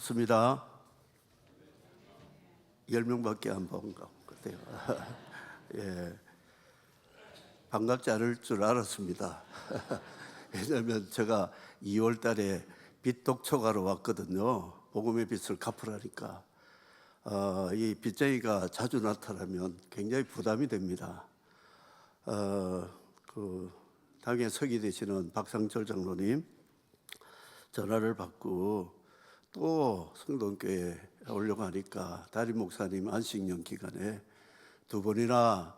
반갑습니다. 10명밖에 안 본 것 같아요. 예, 반갑지 않을 줄 알았습니다. 왜냐하면 제가 2월 달에 빚 독촉하러 왔거든요. 복음의 빚을 갚으라니까. 이 빚쟁이가 자주 나타나면 굉장히 부담이 됩니다. 당에 서기 되시는 박상철 장로님 전화를 받고 또 성동교회에 오려고 하니까 담임 목사님 안식년 기간에 두 번이나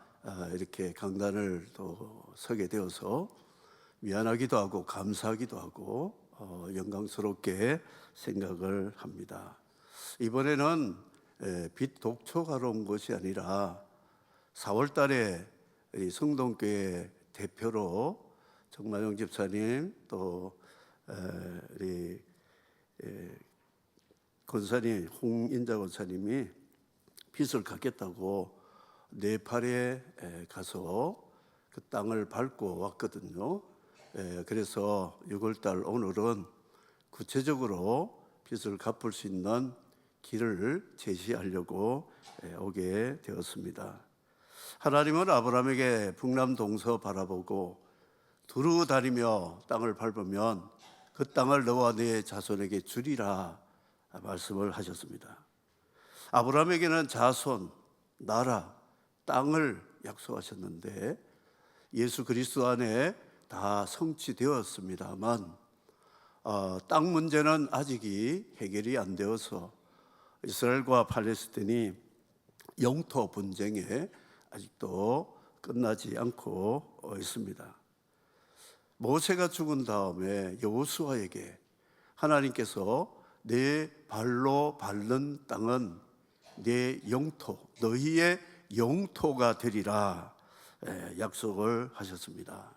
이렇게 강단을 또 서게 되어서 미안하기도 하고 감사하기도 하고 영광스럽게 생각을 합니다. 이번에는 빚 독촉하러 온 것이 아니라 4월 달에 성동교회 대표로 정마영 집사님 또 우리 권사님 홍인자 권사님이 빚을 갚겠다고 네팔에 가서 그 땅을 밟고 왔거든요. 그래서 6월달 오늘은 구체적으로 빚을 갚을 수 있는 길을 제시하려고 오게 되었습니다. 하나님은 아브라함에게 북남 동서 바라보고 두루 다니며 땅을 밟으면 그 땅을 너와 네 자손에게 주리라 말씀을 하셨습니다. 아브라함에게는 자손, 나라, 땅을 약속하셨는데 예수 그리스도 안에 다 성취되었습니다만 땅 문제는 아직이 해결이 안 되어서 이스라엘과 팔레스틴이 영토 분쟁에 아직도 끝나지 않고 있습니다. 모세가 죽은 다음에 여호수아에게 하나님께서 내 발로 밟는 땅은 내 영토, 너희의 영토가 되리라 약속을 하셨습니다.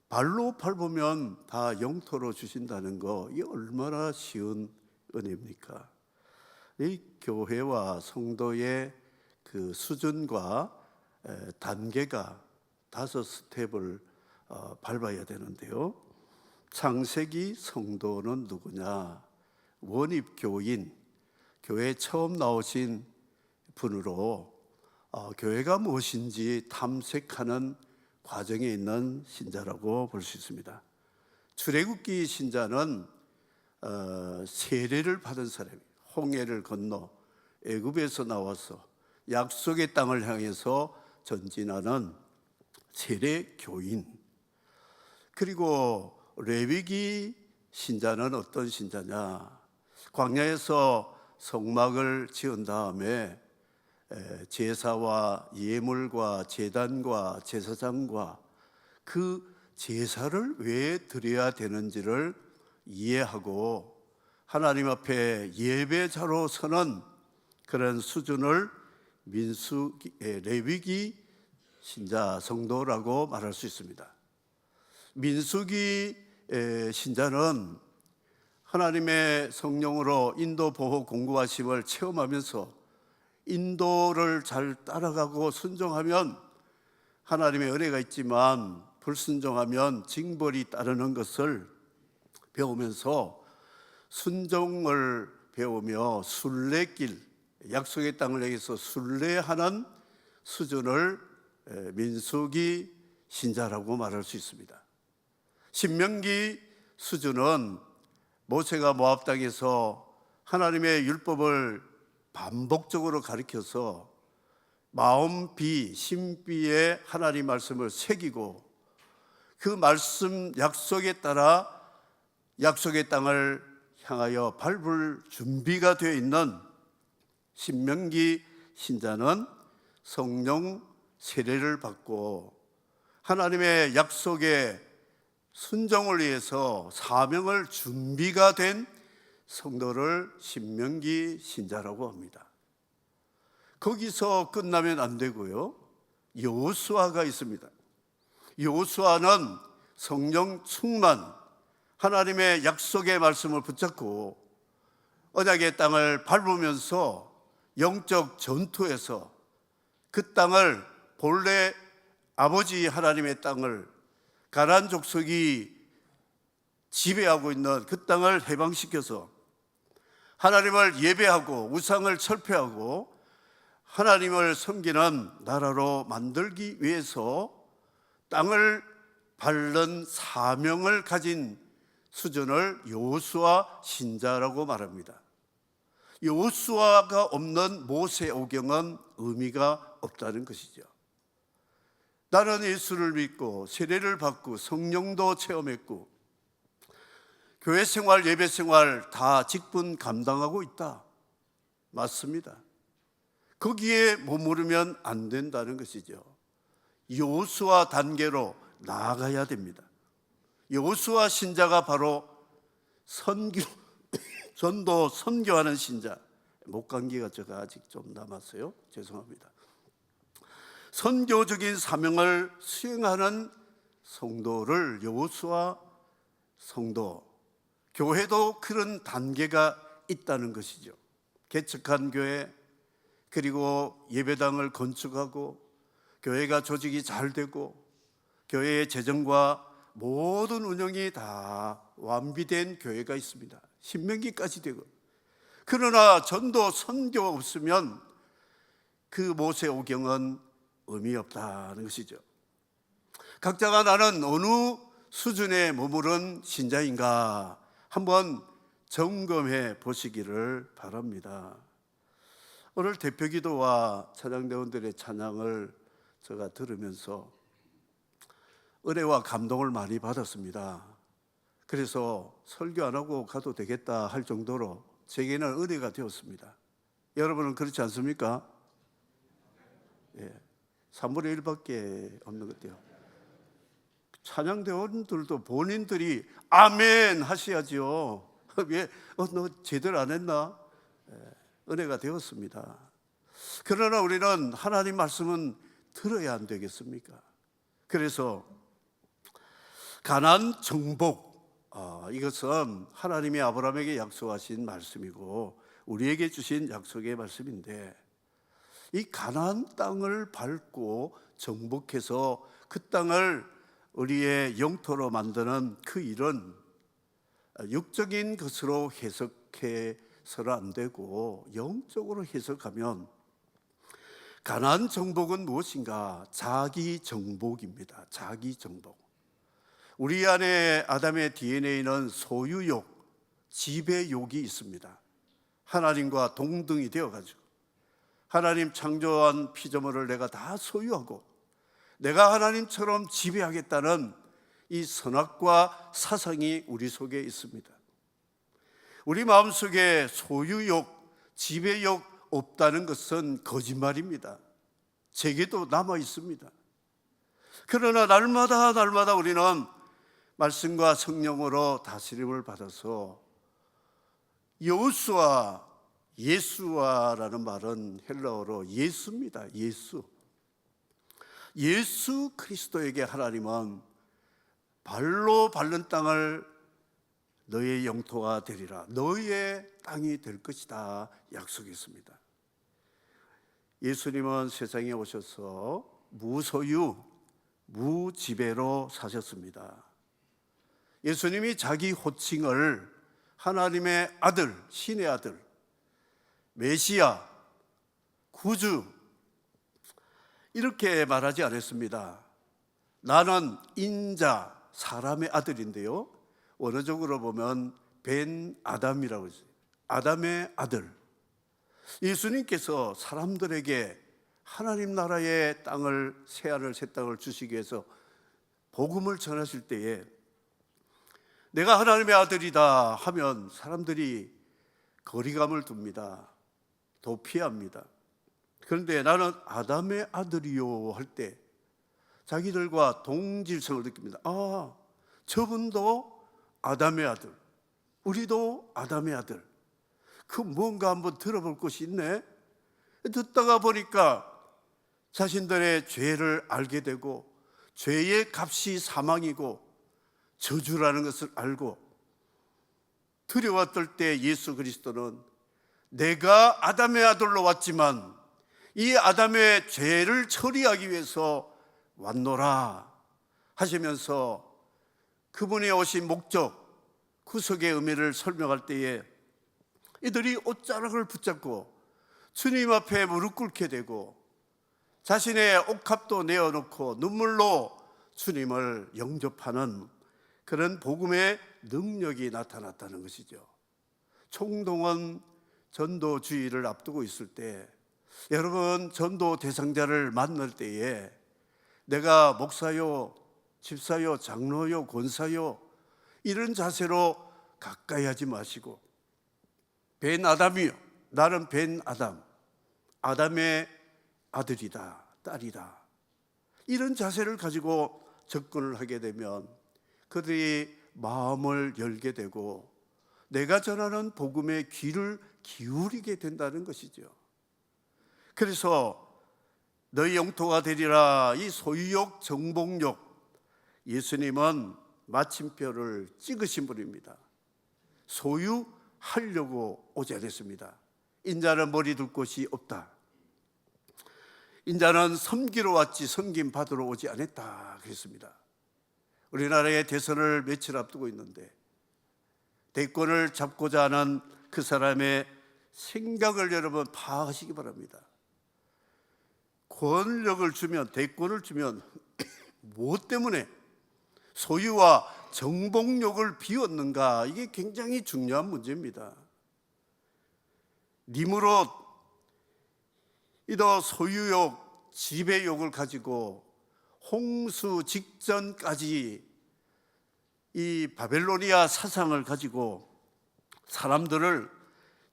발로 밟으면 다 영토로 주신다는 거, 이게 얼마나 쉬운 은혜입니까? 이 교회와 성도의 그 수준과 단계가 5스텝을 밟아야 되는데요. 창세기 성도는 누구냐? 원입교인, 교회에 처음 나오신 분으로 교회가 무엇인지 탐색하는 과정에 있는 신자라고 볼 수 있습니다. 출애굽기 신자는 세례를 받은 사람이 홍해를 건너 애굽에서 나와서 약속의 땅을 향해서 전진하는 세례 교인. 그리고 레위기 신자는 어떤 신자냐? 광야에서 성막을 지은 다음에 제사와 예물과 제단과 제사장과 그 제사를 왜 드려야 되는지를 이해하고 하나님 앞에 예배자로 서는 그런 수준을 레위기 신자 성도라고 말할 수 있습니다. 민수기 신자는 하나님의 성령으로 인도 보호 공구하심을 체험하면서 인도를 잘 따라가고 순종하면 하나님의 은혜가 있지만 불순종하면 징벌이 따르는 것을 배우면서 순종을 배우며 순례길, 약속의 땅을 향해서 순례하는 수준을 민수기 신자라고 말할 수 있습니다. 신명기 수준은 모세가 모압 땅에서 하나님의 율법을 반복적으로 가르쳐서 마음비, 심비에 하나님 말씀을 새기고 그 말씀 약속에 따라 약속의 땅을 향하여 밟을 준비가 되어 있는 신명기 신자는 성령 세례를 받고 하나님의 약속에 순종을 위해서 사명을 준비가 된 성도를 신명기 신자라고 합니다. 거기서 끝나면 안 되고요. 여호수아가 있습니다. 여호수아는 성령 충만, 하나님의 약속의 말씀을 붙잡고 언약의 땅을 밟으면서 영적 전투에서 그 땅을 본래 아버지 하나님의 땅을 가나안 족속이 지배하고 있는 그 땅을 해방시켜서 하나님을 예배하고 우상을 철폐하고 하나님을 섬기는 나라로 만들기 위해서 땅을 밟는 사명을 가진 수준을 여호수아 신자라고 말합니다. 여호수아가 없는 모세오경은 의미가 없다는 것이죠. 나는 예수를 믿고 세례를 받고 성령도 체험했고 교회 생활, 예배 생활 다 직분 감당하고 있다. 맞습니다. 거기에 머무르면 안 된다는 것이죠. 여호수아 단계로 나아가야 됩니다. 여호수아 신자가 바로 전도 선교하는 신자. 목감기가 제가 아직 좀 남았어요. 죄송합니다. 선교적인 사명을 수행하는 성도를 여호수아 성도, 교회도 그런 단계가 있다는 것이죠. 개척한 교회, 그리고 예배당을 건축하고 교회가 조직이 잘 되고 교회의 재정과 모든 운영이 다 완비된 교회가 있습니다. 신명기까지 되고. 그러나 전도 선교 없으면 그 모세오경은 의미 없다는 것이죠. 각자가 나는 어느 수준에 머무른 신자인가 한번 점검해 보시기를 바랍니다. 오늘 대표기도와 찬양대원들의 찬양을 제가 들으면서 은혜와 감동을 많이 받았습니다. 그래서 설교 안 하고 가도 되겠다 할 정도로 제게는 은혜가 되었습니다. 여러분은 그렇지 않습니까? 예, 3분의 1밖에 없는 것 같아요. 찬양대원들도 본인들이 아멘 하셔야죠. 왜? 너 제대로 안 했나? 은혜가 되었습니다. 그러나 우리는 하나님 말씀은 들어야 안 되겠습니까? 그래서 가나안 정복, 이것은 하나님이 아브라함에게 약속하신 말씀이고 우리에게 주신 약속의 말씀인데, 이 가나안 땅을 밟고 정복해서 그 땅을 우리의 영토로 만드는 그 일은 육적인 것으로 해석해서는 안 되고 영적으로 해석하면 가나안 정복은 무엇인가? 자기 정복입니다. 자기 정복. 우리 안에 아담의 DNA는 소유욕, 지배욕이 있습니다. 하나님과 동등이 되어가지고 하나님 창조한 피조물을 내가 다 소유하고 내가 하나님처럼 지배하겠다는 이 선악과 사상이 우리 속에 있습니다. 우리 마음속에 소유욕, 지배욕 없다는 것은 거짓말입니다. 제게도 남아 있습니다. 그러나 날마다 우리는 말씀과 성령으로 다스림을 받아서 여호수아, 예수아라는 말은 헬라어로 예수입니다. 예수 그리스도에게 하나님은 발로 밟는 땅을 너의 영토가 되리라, 너의 땅이 될 것이다 약속했습니다. 예수님은 세상에 오셔서 무소유, 무지배로 사셨습니다. 예수님이 자기 호칭을 하나님의 아들, 신의 아들, 메시아, 구주 이렇게 말하지 않았습니다. 나는 인자, 사람의 아들인데요, 원어적으로 보면 벤 아담이라고 했어요. 아담의 아들. 예수님께서 사람들에게 하나님 나라의 땅을, 새하늘 새 땅을 주시기 위해서 복음을 전하실 때에 내가 하나님의 아들이다 하면 사람들이 거리감을 둡니다. 도피합니다. 그런데 나는 아담의 아들이요 할 때 자기들과 동질성을 느낍니다. 아, 저분도 아담의 아들, 우리도 아담의 아들. 그 뭔가 한번 들어볼 것이 있네. 듣다가 보니까 자신들의 죄를 알게 되고 죄의 값이 사망이고 저주라는 것을 알고 두려웠을 때 예수 그리스도는 내가 아담의 아들로 왔지만 이 아담의 죄를 처리하기 위해서 왔노라 하시면서 그분이 오신 목적, 구속의 의미를 설명할 때에 이들이 옷자락을 붙잡고 주님 앞에 무릎 꿇게 되고 자신의 옷값도 내어놓고 눈물로 주님을 영접하는 그런 복음의 능력이 나타났다는 것이죠. 총동원 전도주의를 앞두고 있을 때, 여러분 전도 대상자를 만날 때에 내가 목사요, 집사요, 장로요, 권사요 이런 자세로 가까이 하지 마시고, 벤 아담이요, 나는 벤 아담, 아담의 아들이다, 딸이다, 이런 자세를 가지고 접근을 하게 되면 그들이 마음을 열게 되고 내가 전하는 복음의 귀를 기울이게 된다는 것이죠. 그래서 너희 영토가 되리라, 이 소유욕, 정복욕, 예수님은 마침표를 찍으신 분입니다. 소유하려고 오지 않았습니다. 인자는 머리 둘 곳이 없다. 인자는 섬기러 왔지 섬김 받으러 오지 않았다 그랬습니다. 우리나라의 대선을 며칠 앞두고 있는데 대권을 잡고자 하는 그 사람의 생각을 여러분 파악하시기 바랍니다. 권력을 주면, 대권을 주면 무엇 때문에 소유와 정복욕을 비웠는가, 이게 굉장히 중요한 문제입니다. 니무롯 이도 소유욕, 지배욕을 가지고 홍수 직전까지 이 바벨로니아 사상을 가지고 사람들을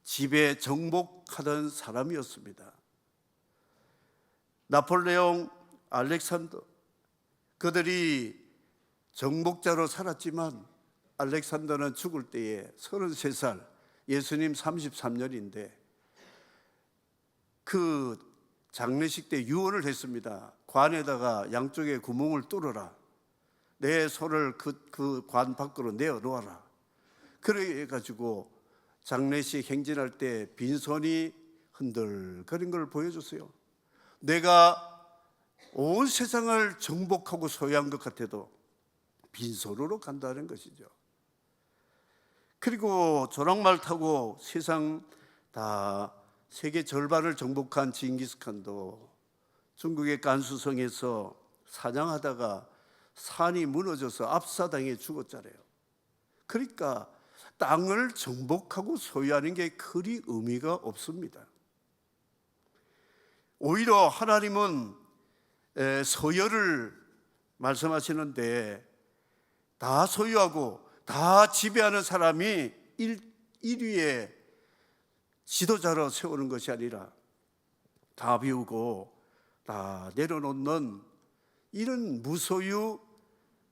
지배 정복하던 사람이었습니다. 나폴레옹, 알렉산더, 그들이 정복자로 살았지만 알렉산더는 죽을 때에 33살, 예수님 33년인데 그 장례식 때 유언을 했습니다. 관에다가 양쪽에 구멍을 뚫어라. 내 손을 그 관 밖으로 내어놓아라. 그래가지고 장례식 행진할 때 빈손이 흔들거린 걸 보여줬어요. 내가 온 세상을 정복하고 소유한 것 같아도 빈손으로 간다는 것이죠. 그리고 조랑말 타고 세상 다 세계 절반을 정복한 징기스칸도 중국의 간수성에서 사냥하다가 산이 무너져서 압사당해 죽었잖아요. 그러니까 땅을 정복하고 소유하는 게 그리 의미가 없습니다. 오히려 하나님은 서열을 말씀하시는데 다 소유하고 다 지배하는 사람이 1위에 지도자로 세우는 것이 아니라 다 비우고 다 내려놓는 이런 무소유,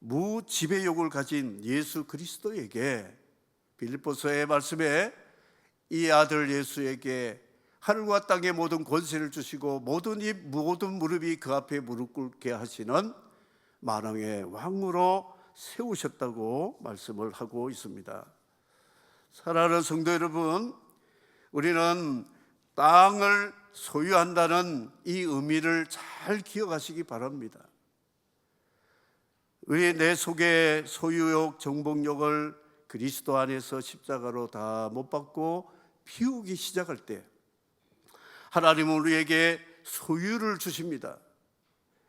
무지배욕을 가진 예수 그리스도에게, 빌립보서의 말씀에 이 아들 예수에게 하늘과 땅의 모든 권세를 주시고 모든 입 모든 무릎이 그 앞에 무릎 꿇게 하시는 만왕의 왕으로 세우셨다고 말씀을 하고 있습니다. 사랑하는 성도 여러분, 우리는 땅을 소유한다는 이 의미를 잘 기억하시기 바랍니다. 왜 내 속에 소유욕, 정복욕을 그리스도 안에서 십자가로 다 못 박고 피우기 시작할 때 하나님은 우리에게 소유를 주십니다.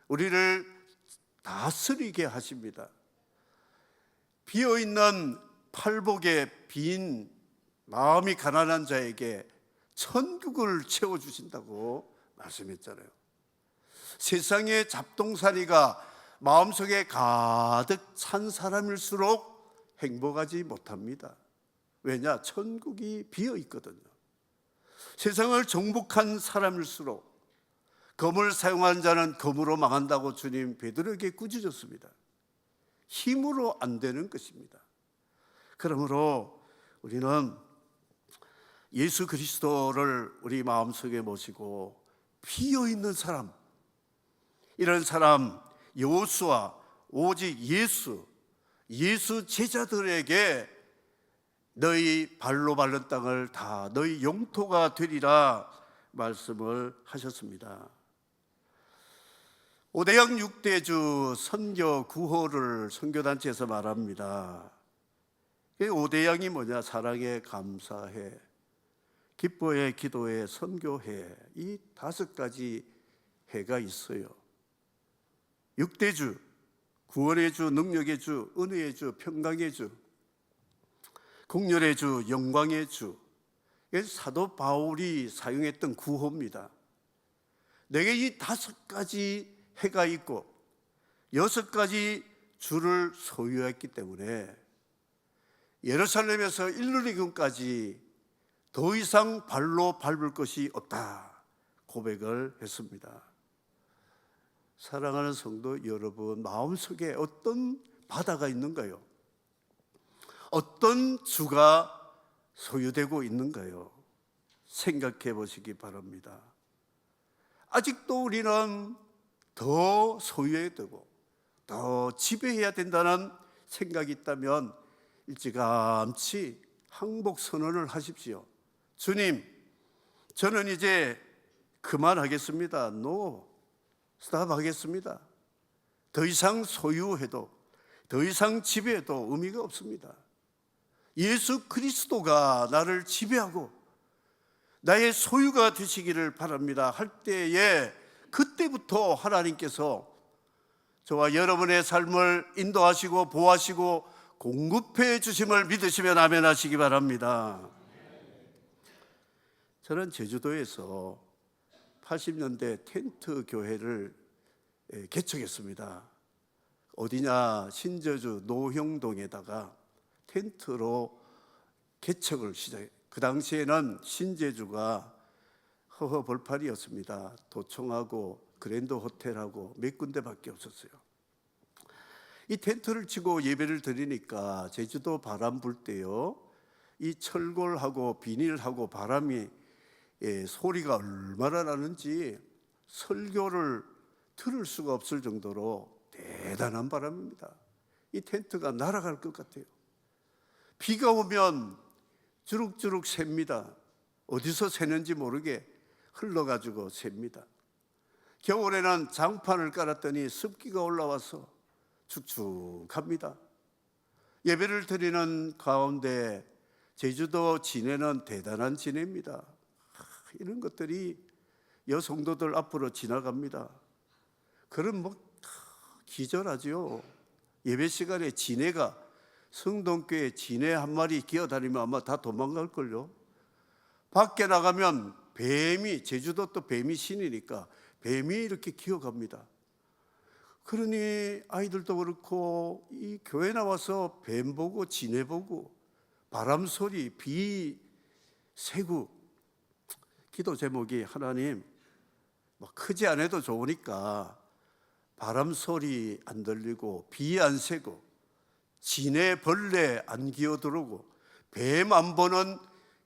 우리를 다스리게 하십니다. 비어있는 팔복에 빈 마음이 가난한 자에게 천국을 채워주신다고 말씀했잖아요. 세상의 잡동사니가 마음속에 가득 찬 사람일수록 행복하지 못합니다. 왜냐? 천국이 비어있거든요. 세상을 정복한 사람일수록 검을 사용한 자는 검으로 망한다고 주님 베드로에게 꾸짖었습니다. 힘으로 안 되는 것입니다. 그러므로 우리는 예수 그리스도를 우리 마음속에 모시고 비어있는 사람, 이런 사람 여호수아, 오직 예수 제자들에게 너희 발로 밟는 땅을 다 너희 영토가 되리라 말씀을 하셨습니다. 오대양 6대주 선교 구호를 선교단체에서 말합니다. 오대양이 뭐냐? 사랑해, 감사해. 기뻐해, 기도해, 선교해, 이 5가지 해가 있어요. 6대 주, 구원의 주, 능력의 주, 은혜의 주, 평강의 주, 국률의 주, 영광의 주. 이게 사도 바울이 사용했던 구호입니다. 내게 이 5가지 해가 있고 6가지 주를 소유했기 때문에 예루살렘에서 일루리금까지 더 이상 발로 밟을 것이 없다 고백을 했습니다. 사랑하는 성도 여러분, 마음속에 어떤 바다가 있는가요? 어떤 주가 소유되고 있는가요? 생각해 보시기 바랍니다. 아직도 우리는 더 소유해야 되고 더 지배해야 된다는 생각이 있다면 일찌감치 항복 선언을 하십시오. 주님, 저는 이제 그만하겠습니다. 노, 스탑 하겠습니다. 더 이상 소유해도 더 이상 지배해도 의미가 없습니다. 예수 그리스도가 나를 지배하고 나의 소유가 되시기를 바랍니다 할 때에 그때부터 하나님께서 저와 여러분의 삶을 인도하시고 보호하시고 공급해 주심을 믿으시면 아멘 하시기 바랍니다. 저는 제주도에서 80년대 텐트 교회를 개척했습니다. 어디냐, 신저주 노형동에다가 텐트로 개척을 시작했어요. 그 당시에는 신제주가 허허벌판이었습니다. 도청하고 그랜드 호텔하고 몇 군데밖에 없었어요. 이 텐트를 치고 예배를 드리니까 제주도 바람 불 때요, 이 철골하고 비닐하고 바람이 소리가 얼마나 나는지 설교를 들을 수가 없을 정도로 대단한 바람입니다. 이 텐트가 날아갈 것 같아요. 비가 오면 주룩주룩 셉니다. 어디서 새는지 모르게 흘러가지고 셉니다. 겨울에는 장판을 깔았더니 습기가 올라와서 축축합니다. 예배를 드리는 가운데 제주도 진해는 대단한 진해입니다. 이런 것들이 여성도들 앞으로 지나갑니다. 그럼 기절하죠. 예배 시간에 진해가, 성동교회 진해 한 마리 기어다니면 아마 다 도망갈걸요. 밖에 나가면 뱀이, 제주도 또 뱀이 신이니까 뱀이 이렇게 기어갑니다. 그러니 아이들도 그렇고 이 교회 나와서 뱀 보고 진해 보고 바람 소리, 비 새고, 기도 제목이 하나님 크지 않아도 좋으니까 바람 소리 안 들리고 비 안 새고 진해 벌레 안 기어들어오고 뱀 안 보는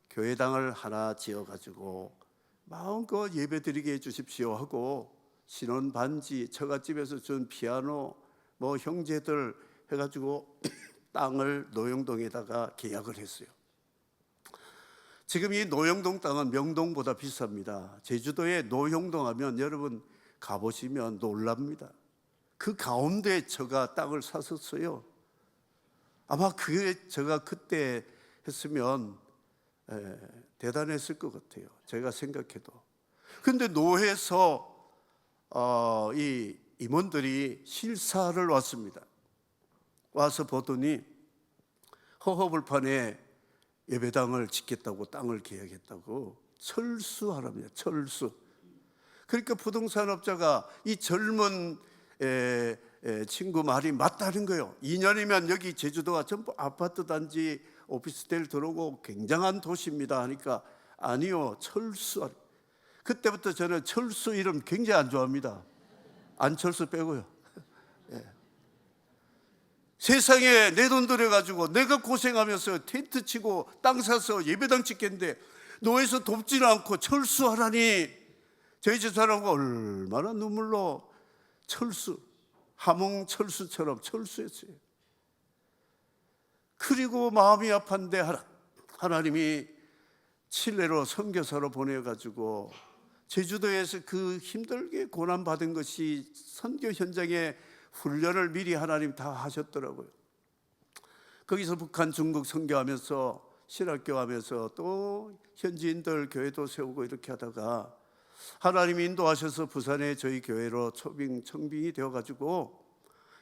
교회당을 하나 지어가지고 마음껏 예배드리게 해주십시오 하고 신혼 반지, 처갓집에서 준 피아노, 형제들 해가지고 땅을 노영동에다가 계약을 했어요. 지금 이 노영동 땅은 명동보다 비쌉니다. 제주도에 노영동 하면 여러분 가보시면 놀랍니다. 그 가운데 제가 땅을 샀었어요. 아마 제가 그때 했으면 대단했을 것 같아요. 제가 생각해도. 그런데 노회에서 이 임원들이 실사를 왔습니다. 와서 보더니 허허벌판에 예배당을 짓겠다고, 땅을 계약했다고 철수하랍니다. 철수. 그러니까 부동산업자가 이 젊은 친구 말이 맞다는 거예요. 2년이면 여기 제주도가 전부 아파트 단지, 오피스텔 들어오고 굉장한 도시입니다 하니까 아니요, 철수. 그때부터 저는 철수 이름 굉장히 안 좋아합니다. 안철수 빼고요. 세상에 내 돈 들여가지고 내가 고생하면서 텐트 치고 땅 사서 예배당 짓겠는데 노예에서 돕지는 않고 철수하라니, 저희 집 사람과 얼마나 눈물로 철수, 함흥철수처럼 철수했어요. 그리고 마음이 아팠는데 하나님이 칠레로 선교사로 보내가지고 제주도에서 그 힘들게 고난받은 것이 선교 현장에 훈련을 미리 하나님 다 하셨더라고요. 거기서 북한, 중국 선교하면서 신학교 하면서 또 현지인들 교회도 세우고 이렇게 하다가 하나님이 인도하셔서 부산에 저희 교회로 청빙이 되어가지고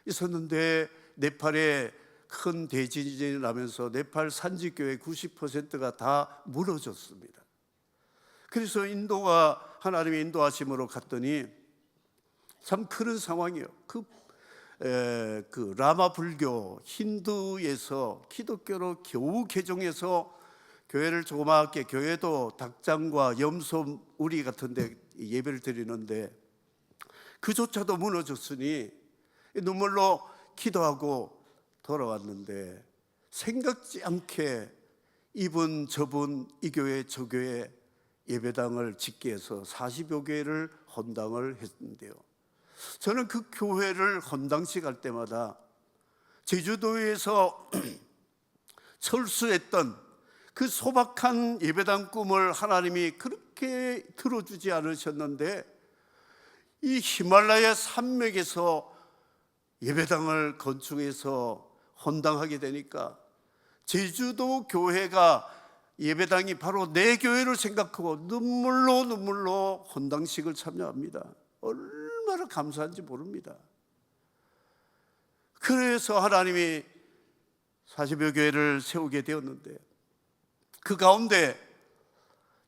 있었는데, 네팔에 큰 대지진이 나면서 네팔 산지교회 90%가 다 무너졌습니다. 그래서 하나님의 인도하심으로 갔더니 참 그런 상황이에요. 그 라마 불교, 힌두에서 기독교로 겨우 개종해서 교회를 조그맣게, 교회도 닭장과 염소 우리 같은 데 예배를 드리는데 그조차도 무너졌으니 눈물로 기도하고 돌아왔는데, 생각지 않게 이분 저분 이 교회 저 교회 예배당을 짓게 해서 40여 개를 헌당을 했는데요, 저는 그 교회를 헌당식 할 때마다 제주도에서 철수했던 그 소박한 예배당 꿈을 하나님이 그렇게 들어주지 않으셨는데, 이 히말라야 산맥에서 예배당을 건축해서 헌당하게 되니까 제주도 교회가 예배당이 바로 내 교회를 생각하고 눈물로 헌당식을 참여합니다. 얼마나 감사한지 모릅니다. 그래서 하나님이 40여 교회를 세우게 되었는데, 그 가운데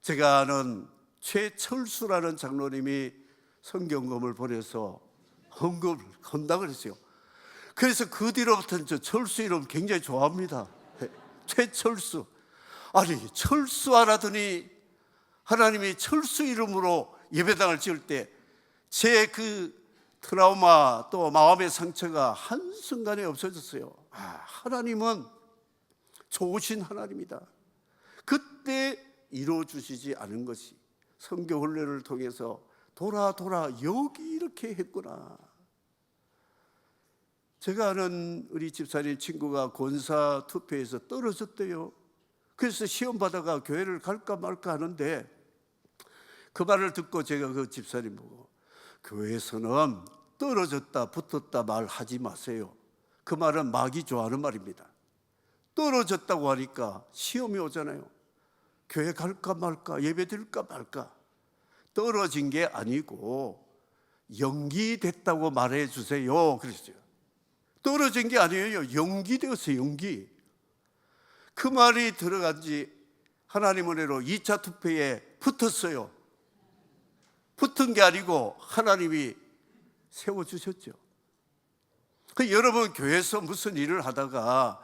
제가 아는 최철수라는 장로님이 성경금을 보내서 헌당을 했어요. 그래서 그 뒤로부터는 저 철수 이름 굉장히 좋아합니다. 최철수. 아니, 철수 하라더니 하나님이 철수 이름으로 예배당을 지을 때 제 그 트라우마 또 마음의 상처가 한순간에 없어졌어요. 하나님은 좋으신 하나님이다. 그때 이루어주시지 않은 것이 성경 훈련을 통해서 돌아 여기 이렇게 했구나. 제가 아는 우리 집사님 친구가 권사 투표에서 떨어졌대요. 그래서 시험 받아가 교회를 갈까 말까 하는데, 그 말을 듣고 제가 그 집사님 보고, 교회에서는 떨어졌다 붙었다 말하지 마세요. 그 말은 마귀 좋아하는 말입니다. 떨어졌다고 하니까 시험이 오잖아요. 교회 갈까 말까, 예배 드릴까 말까. 떨어진 게 아니고 연기됐다고 말해 주세요 그랬어요. 떨어진 게 아니에요. 연기되었어요. 연기. 그 말이 들어간 지 하나님 은혜로 2차 투표에 붙었어요. 붙은 게 아니고 하나님이 세워주셨죠. 여러분, 교회에서 무슨 일을 하다가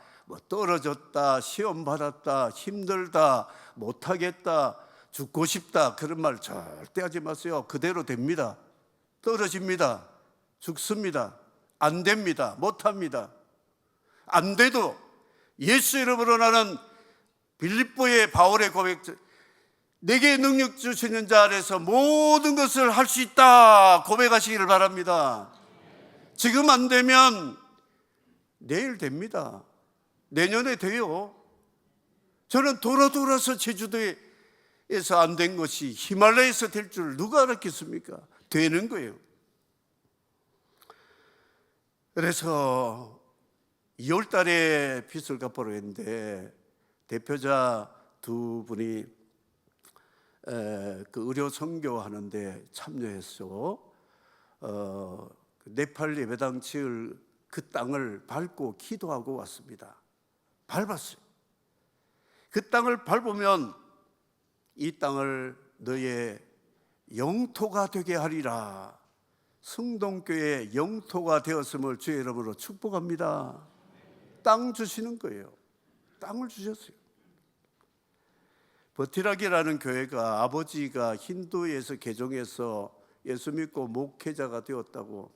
떨어졌다, 시험 받았다, 힘들다, 못하겠다, 죽고 싶다, 그런 말 절대 하지 마세요. 그대로 됩니다. 떨어집니다. 죽습니다. 안 됩니다. 못합니다. 안 돼도 예수 이름으로 나는 빌립보의 바울의 고백, 내게 능력 주시는 자 안에서 모든 것을 할 수 있다 고백하시기를 바랍니다. 지금 안 되면 내일 됩니다. 내년에 돼요. 저는 돌아서 제주도에서 안 된 것이 히말라야에서 될 줄 누가 알았겠습니까? 되는 거예요. 그래서 2월 달에 빚을 갚으러 했는데, 대표자 두 분이 그 의료 선교하는데 참여해서 네팔 예배당 지을 그 땅을 밟고 기도하고 왔습니다. 밟았어요. 그 땅을 밟으면 이 땅을 너의 영토가 되게 하리라. 승동교회의 영토가 되었음을 주의 이름으로 축복합니다. 땅 주시는 거예요. 땅을 주셨어요. 버티락이라는 교회가 아버지가 힌두에서 개종해서 예수 믿고 목회자가 되었다고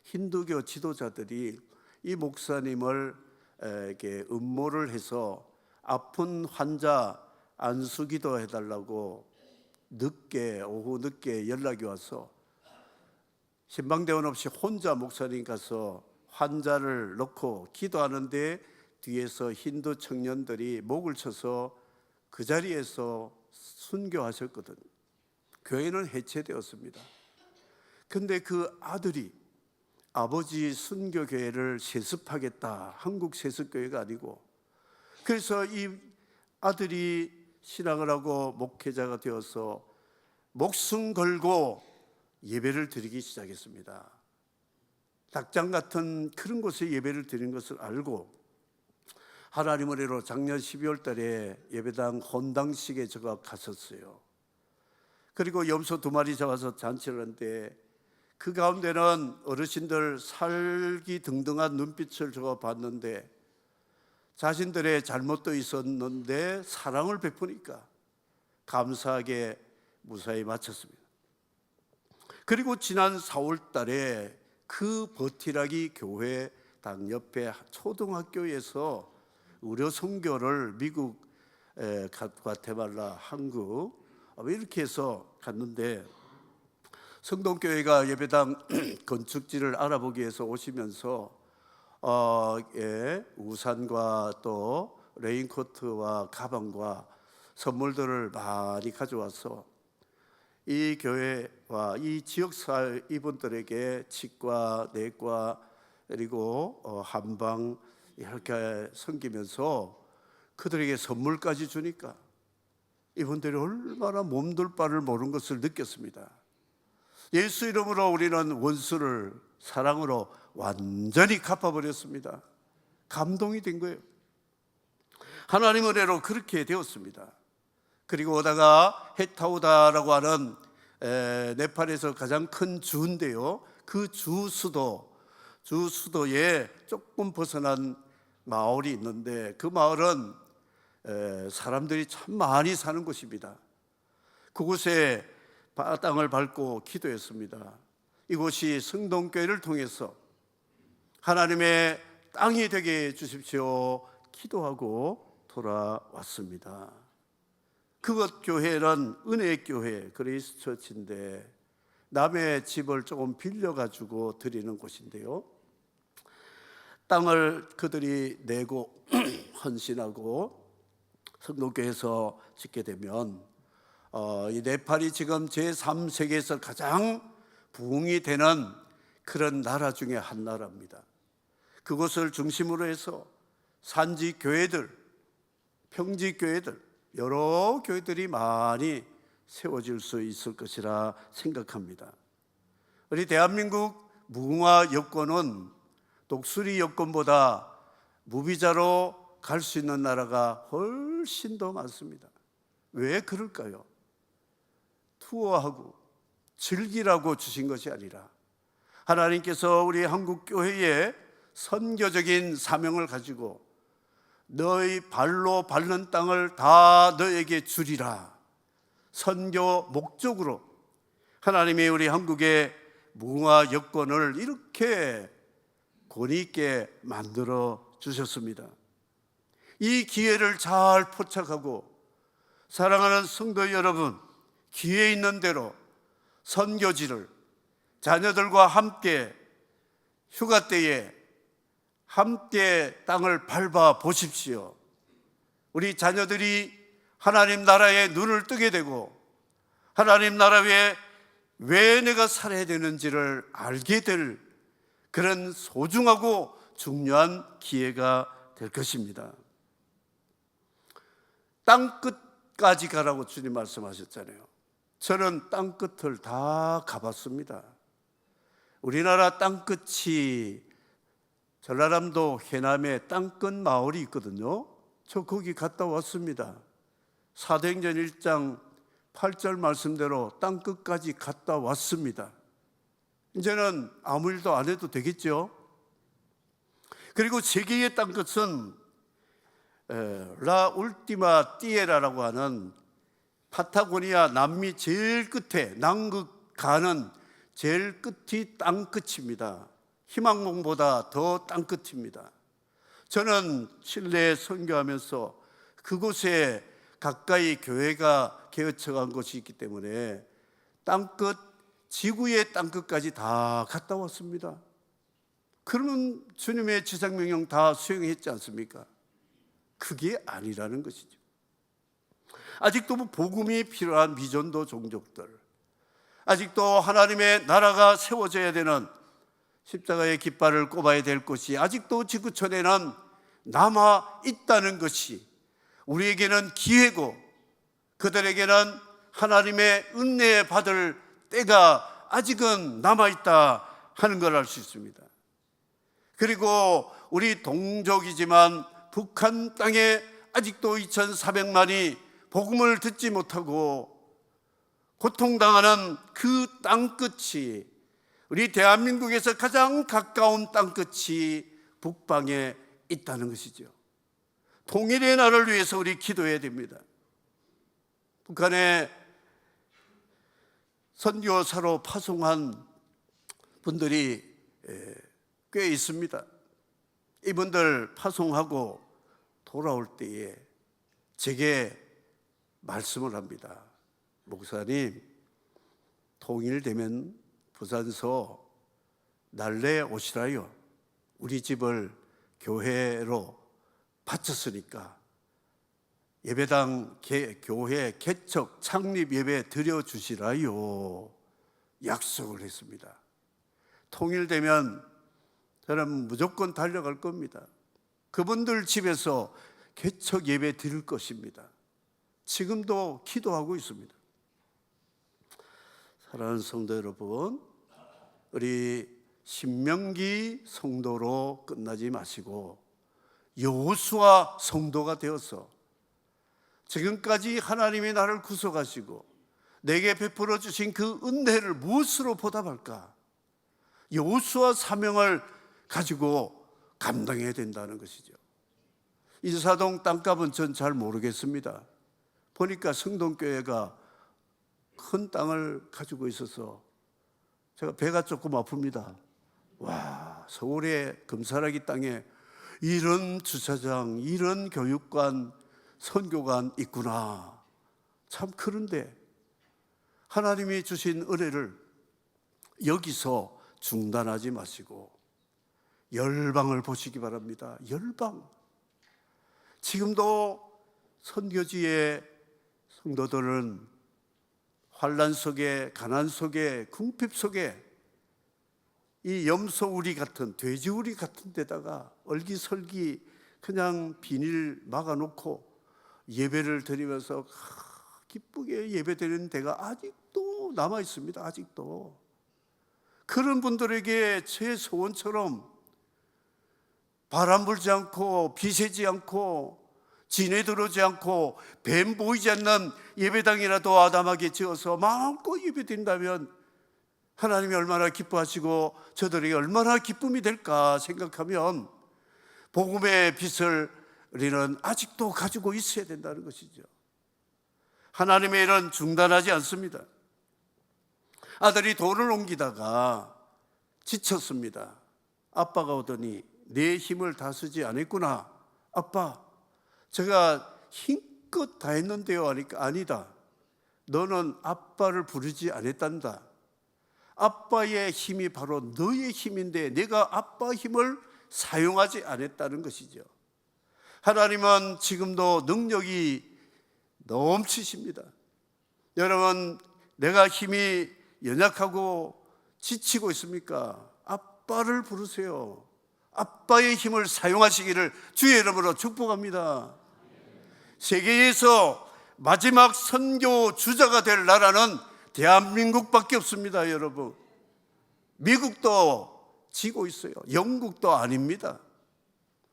힌두교 지도자들이 이 목사님을 이렇게 음모를 해서 아픈 환자 안수기도 해달라고 오후 늦게 연락이 와서 신방대원 없이 혼자 목사님 가서 환자를 넣고 기도하는데, 뒤에서 힌두 청년들이 목을 쳐서 그 자리에서 순교하셨거든. 교회는 해체되었습니다. 근데 그 아들이 아버지 순교교회를 세습하겠다, 한국 세습교회가 아니고, 그래서 이 아들이 신앙을 하고 목회자가 되어서 목숨 걸고 예배를 드리기 시작했습니다. 닭장 같은 그런 곳에 예배를 드리는 것을 알고 하나님 은혜로 작년 12월 달에 예배당 혼당식에 제가 갔었어요. 그리고 염소 2마리 잡아서 잔치를 하는데 그 가운데는 어르신들 살기 등등한 눈빛을 제가 봤는데 자신들의 잘못도 있었는데 사랑을 베푸니까 감사하게 무사히 마쳤습니다. 그리고 지난 4월 달에 그 버티라기 교회 당 옆에 초등학교에서 의료 선교를 미국, 과테말라, 한국 이렇게 해서 갔는데 성동교회가 예배당 건축지를 알아보기 위해서 오시면서 우산과 또 레인코트와 가방과 선물들을 많이 가져와서 이 교회와 이 지역사회 이분들에게 치과, 내과 그리고 한방 이렇게 섬기면서 그들에게 선물까지 주니까 이분들이 얼마나 몸둘 바를 모르는 것을 느꼈습니다. 예수 이름으로 우리는 원수를 사랑으로 완전히 갚아버렸습니다. 감동이 된 거예요. 하나님 은혜로 그렇게 되었습니다. 그리고 오다가 헤타우다라고 하는 네팔에서 가장 큰 주인데요, 그 주 수도에 조금 벗어난 마을이 있는데 그 마을은 사람들이 참 많이 사는 곳입니다. 그곳에 땅을 밟고 기도했습니다. 이곳이 성동교회를 통해서 하나님의 땅이 되게 해주십시오 기도하고 돌아왔습니다. 그곳 교회는 은혜의 교회 그레이스 처치인데 남의 집을 조금 빌려가지고 드리는 곳인데요, 땅을 그들이 내고 헌신하고 성동교회에서 짓게 되면 이 네팔이 지금 제3세계에서 가장 부흥이 되는 그런 나라 중에 한 나라입니다. 그것을 중심으로 해서 산지 교회들, 평지 교회들, 여러 교회들이 많이 세워질 수 있을 것이라 생각합니다. 우리 대한민국 무궁화 여권은 독수리 여권보다 무비자로 갈 수 있는 나라가 훨씬 더 많습니다. 왜 그럴까요? 투어하고 즐기라고 주신 것이 아니라 하나님께서 우리 한국 교회에 선교적인 사명을 가지고 너희 발로 밟는 땅을 다 너에게 주리라, 선교 목적으로 하나님이 우리 한국의 무궁화 여권을 이렇게 권위 있게 만들어 주셨습니다. 이 기회를 잘 포착하고 사랑하는 성도 여러분, 기회 있는 대로 선교지를 자녀들과 함께 휴가 때에 함께 땅을 밟아 보십시오. 우리 자녀들이 하나님 나라에 눈을 뜨게 되고 하나님 나라 위에 왜 내가 살아야 되는지를 알게 될 그런 소중하고 중요한 기회가 될 것입니다. 땅끝까지 가라고 주님 말씀하셨잖아요. 저는 땅끝을 다 가봤습니다. 우리나라 땅끝이 전라남도 해남에 땅끝 마을이 있거든요. 저 거기 갔다 왔습니다. 사도행전 1장 8절 말씀대로 땅끝까지 갔다 왔습니다. 이제는 아무 일도 안 해도 되겠죠. 그리고 세계의 땅끝은 라 울티마 티에라라고 하는 파타고니아 남미 제일 끝에 남극 가는 제일 끝이 땅끝입니다. 희망봉보다 더 땅끝입니다. 저는 칠레에 선교하면서 그곳에 가까이 교회가 개척한 곳이 있기 때문에 땅끝, 지구의 땅끝까지 다 갔다 왔습니다. 그러면 주님의 지상명령 다 수행했지 않습니까? 그게 아니라는 것이죠. 아직도 복음이 필요한 미전도 종족들, 아직도 하나님의 나라가 세워져야 되는 십자가의 깃발을 꼽아야 될 것이 아직도 지구촌에는 남아 있다는 것이 우리에게는 기회고 그들에게는 하나님의 은혜 받을 때가 아직은 남아있다 하는 걸 알 수 있습니다. 그리고 우리 동족이지만 북한 땅에 아직도 2,400만이 복음을 듣지 못하고 고통당하는 그 땅끝이, 우리 대한민국에서 가장 가까운 땅끝이 북방에 있다는 것이죠. 통일의 날을 위해서 우리 기도해야 됩니다. 북한에 선교사로 파송한 분들이 꽤 있습니다. 이분들 파송하고 돌아올 때에 제게 말씀을 합니다. 목사님, 통일되면 부산서 날래 오시라요. 우리 집을 교회로 바쳤으니까 예배당 교회 개척 창립 예배 드려주시라요. 약속을 했습니다. 통일되면 저는 무조건 달려갈 겁니다. 그분들 집에서 개척 예배 드릴 것입니다. 지금도 기도하고 있습니다. 사랑하는 성도 여러분, 우리 신명기 성도로 끝나지 마시고 여호수아 성도가 되어서 지금까지 하나님이 나를 구속하시고 내게 베풀어 주신 그 은혜를 무엇으로 보답할까? 여호수아 사명을 가지고 감당해야 된다는 것이죠. 인사동 땅값은 전 잘 모르겠습니다. 보니까 성동교회가 큰 땅을 가지고 있어서 제가 배가 조금 아픕니다. 와, 서울의 금사라기 땅에 이런 주차장, 이런 교육관, 선교관 있구나. 참 그런데 하나님이 주신 은혜를 여기서 중단하지 마시고 열방을 보시기 바랍니다. 열방. 지금도 선교지의 성도들은 환난 속에, 가난 속에, 궁핍 속에 이 염소우리 같은, 돼지우리 같은 데다가 얼기설기 그냥 비닐 막아놓고 예배를 드리면서 기쁘게 예배드리는 데가 아직도 남아 있습니다. 아직도. 그런 분들에게 제 소원처럼 바람 불지 않고 비 새지 않고 진해 들어오지 않고 뱀 보이지 않는 예배당이라도 아담하게 지어서 마음껏 예배드린다면 하나님이 얼마나 기뻐하시고 저들에게 얼마나 기쁨이 될까 생각하면 복음의 빛을 우리는 아직도 가지고 있어야 된다는 것이죠. 하나님의 일은 중단하지 않습니다. 아들이 돌을 옮기다가 지쳤습니다. 아빠가 오더니 내 힘을 다 쓰지 않았구나. 아빠, 제가 힘껏 다 했는데요 하니까 아니다. 너는 아빠를 부르지 않았단다. 아빠의 힘이 바로 너의 힘인데 내가 아빠 힘을 사용하지 않았다는 것이죠. 하나님은 지금도 능력이 넘치십니다. 여러분, 내가 힘이 연약하고 지치고 있습니까? 아빠를 부르세요. 아빠의 힘을 사용하시기를 주의 이름으로 축복합니다. 세계에서 마지막 선교 주자가 될 나라는 대한민국밖에 없습니다. 여러분, 미국도 지고 있어요. 영국도 아닙니다.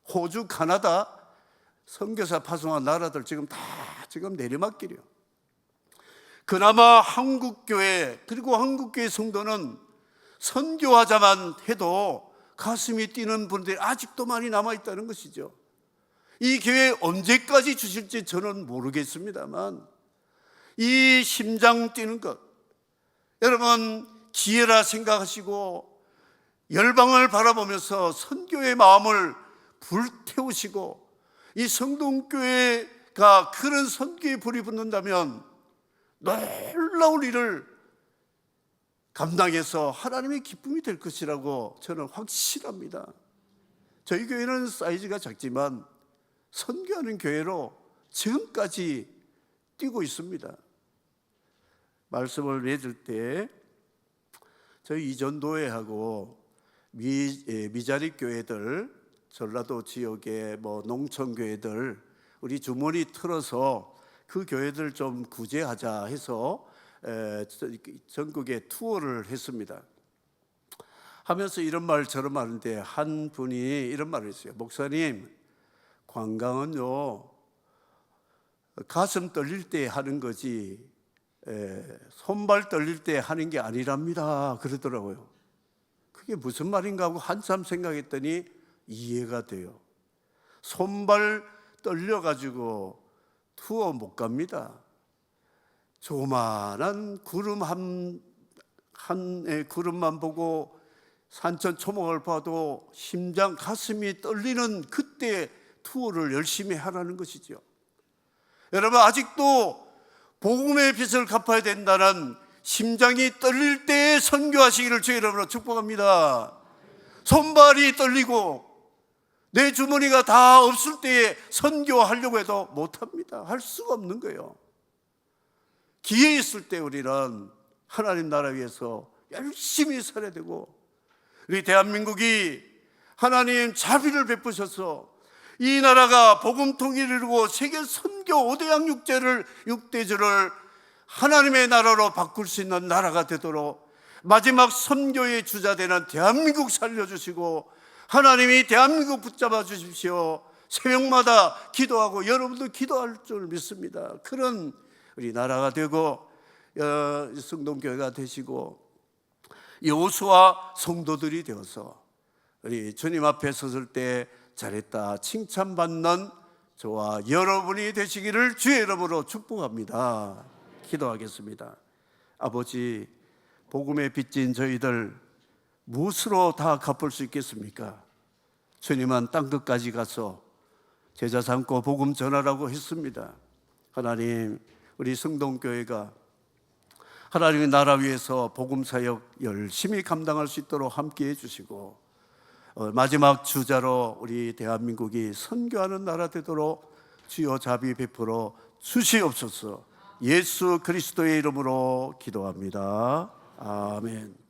호주, 카나다 선교사 파송한 나라들 지금 다 내리막길이요. 그나마 한국교회, 그리고 한국교회 성도는 선교하자만 해도 가슴이 뛰는 분들이 아직도 많이 남아있다는 것이죠. 이 교회 언제까지 주실지 저는 모르겠습니다만 이 심장 뛰는 것, 여러분 기회라 생각하시고 열방을 바라보면서 선교의 마음을 불태우시고 이 성동교회가 그런 선교에 불이 붙는다면 놀라운 일을 감당해서 하나님의 기쁨이 될 것이라고 저는 확실합니다. 저희 교회는 사이즈가 작지만 선교하는 교회로 지금까지 뛰고 있습니다. 말씀을 맺을 때 저희 이전도회하고 미자립 교회들, 전라도 지역의 농촌 교회들 우리 주머니 틀어서 그 교회들 좀 구제하자 해서 전국에 투어를 했습니다. 하면서 이런 말 저런 말 하는데 한 분이 이런 말을 했어요. 목사님, 관광은요 가슴 떨릴 때 하는 거지 손발 떨릴 때 하는 게 아니랍니다 그러더라고요. 그게 무슨 말인가 하고 한참 생각했더니 이해가 돼요. 손발 떨려가지고 투어 못 갑니다. 조그만한 구름 한 구름만 보고 산천 초목을 봐도 심장 가슴이 떨리는 그때 투어를 열심히 하라는 것이죠. 여러분, 아직도 복음의 빚을 갚아야 된다는 심장이 떨릴 때 선교하시기를 주의 이름으로 축복합니다. 손발이 떨리고 내 주머니가 다 없을 때에 선교하려고 해도 못합니다. 할 수가 없는 거예요. 기회 있을 때 우리는 하나님 나라 위해서 열심히 살아야 되고, 우리 대한민국이 하나님 자비를 베푸셔서 이 나라가 복음 통일을 이루고 세계 선교 5대양 6대주를 하나님의 나라로 바꿀 수 있는 나라가 되도록 마지막 선교의 주자 되는 대한민국 살려주시고, 하나님이 대한민국 붙잡아 주십시오. 새벽마다 기도하고 여러분도 기도할 줄 믿습니다. 그런 우리 나라가 되고 성동교회가 되시고 여호수아 성도들이 되어서 우리 주님 앞에 섰을 때 잘했다 칭찬받는 저와 여러분이 되시기를 주의 이름으로 축복합니다. 기도하겠습니다. 아버지, 복음에 빚진 저희들 무엇으로 다 갚을 수 있겠습니까? 주님은 땅끝까지 가서 제자 삼고 복음 전하라고 했습니다. 하나님, 우리 성동교회가 하나님의 나라 위해서 복음 사역 열심히 감당할 수 있도록 함께해 주시고, 마지막 주자로 우리 대한민국이 선교하는 나라 되도록 주여 자비 베풀어 주시옵소서. 예수 그리스도의 이름으로 기도합니다. 아멘.